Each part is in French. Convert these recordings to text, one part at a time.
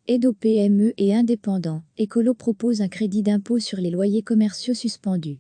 Aide aux PME et indépendants. Ecolo propose un crédit d'impôt sur les loyers commerciaux suspendus.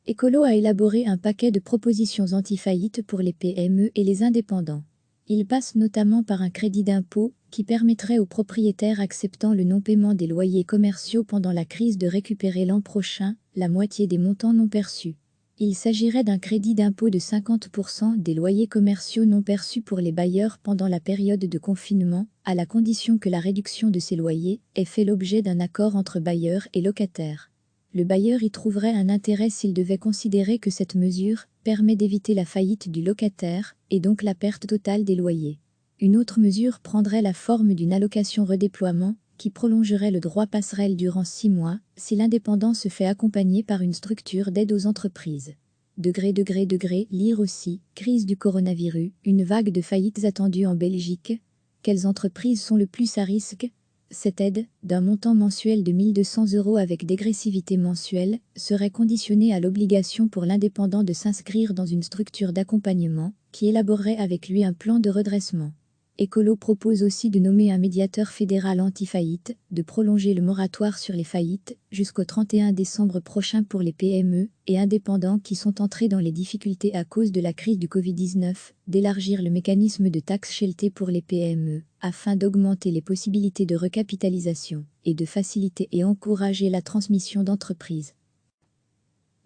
Ecolo a élaboré un paquet de propositions anti-faillite pour les PME et les indépendants. Il passe notamment par un crédit d'impôt qui permettrait aux propriétaires acceptant le non-paiement des loyers commerciaux pendant la crise de récupérer l'an prochain la moitié des montants non perçus. Il s'agirait d'un crédit d'impôt de 50% des loyers commerciaux non perçus pour les bailleurs pendant la période de confinement, à la condition que la réduction de ces loyers ait fait l'objet d'un accord entre bailleurs et locataires. Le bailleur y trouverait un intérêt s'il devait considérer que cette mesure permet d'éviter la faillite du locataire et donc la perte totale des loyers. Une autre mesure prendrait la forme d'une allocation redéploiement qui prolongerait le droit passerelle durant 6 mois si l'indépendant se fait accompagner par une structure d'aide aux entreprises. Lire aussi, crise du coronavirus, une vague de faillites attendue en Belgique. Quelles entreprises sont le plus à risque ? Cette aide, d'un montant mensuel de 1 200 € avec dégressivité mensuelle, serait conditionnée à l'obligation pour l'indépendant de s'inscrire dans une structure d'accompagnement qui élaborerait avec lui un plan de redressement. Ecolo propose aussi de nommer un médiateur fédéral anti-faillite, de prolonger le moratoire sur les faillites jusqu'au 31 décembre prochain pour les PME et indépendants qui sont entrés dans les difficultés à cause de la crise du Covid-19, d'élargir le mécanisme de taxe Shelter pour les PME, afin d'augmenter les possibilités de recapitalisation et de faciliter et encourager la transmission d'entreprises.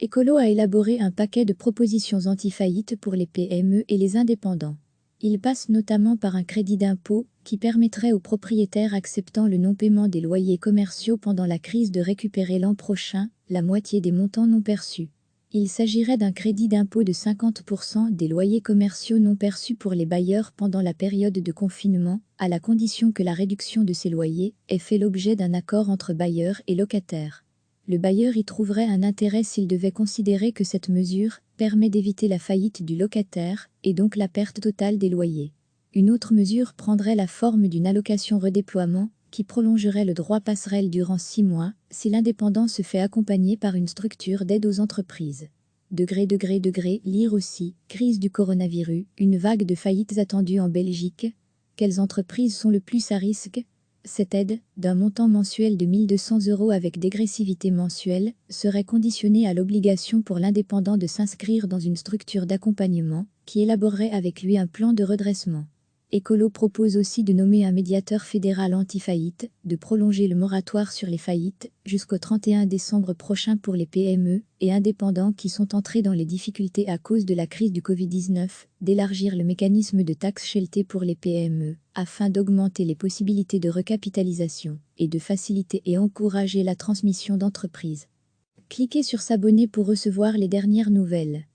Ecolo a élaboré un paquet de propositions anti-faillite pour les PME et les indépendants. Il passe notamment par un crédit d'impôt qui permettrait aux propriétaires acceptant le non-paiement des loyers commerciaux pendant la crise de récupérer l'an prochain la moitié des montants non perçus. Il s'agirait d'un crédit d'impôt de 50% des loyers commerciaux non perçus pour les bailleurs pendant la période de confinement, à la condition que la réduction de ces loyers ait fait l'objet d'un accord entre bailleurs et locataires. Le bailleur y trouverait un intérêt s'il devait considérer que cette mesure permet d'éviter la faillite du locataire et donc la perte totale des loyers. Une autre mesure prendrait la forme d'une allocation redéploiement qui prolongerait le droit passerelle durant 6 mois si l'indépendant se fait accompagner par une structure d'aide aux entreprises. Lire aussi, crise du coronavirus, une vague de faillites attendue en Belgique. Quelles entreprises sont le plus à risque ? Cette aide, d'un montant mensuel de 1 200 € avec dégressivité mensuelle, serait conditionnée à l'obligation pour l'indépendant de s'inscrire dans une structure d'accompagnement qui élaborerait avec lui un plan de redressement. Ecolo propose aussi de nommer un médiateur fédéral anti-faillite, de prolonger le moratoire sur les faillites jusqu'au 31 décembre prochain pour les PME et indépendants qui sont entrés dans les difficultés à cause de la crise du Covid-19, d'élargir le mécanisme de taxe Shelter pour les PME, afin d'augmenter les possibilités de recapitalisation et de faciliter et encourager la transmission d'entreprises. Cliquez sur s'abonner pour recevoir les dernières nouvelles.